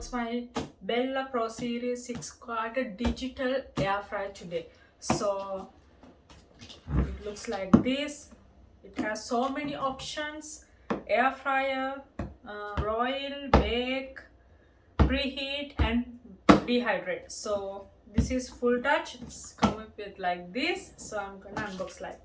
unbox my Bella Pro Series 6 quart digital air fryer today. So it looks like this. It has so many options: air fryer, broil, bake, preheat and dehydrate. So this is full touch. It's come up with like this. So I'm gonna unbox like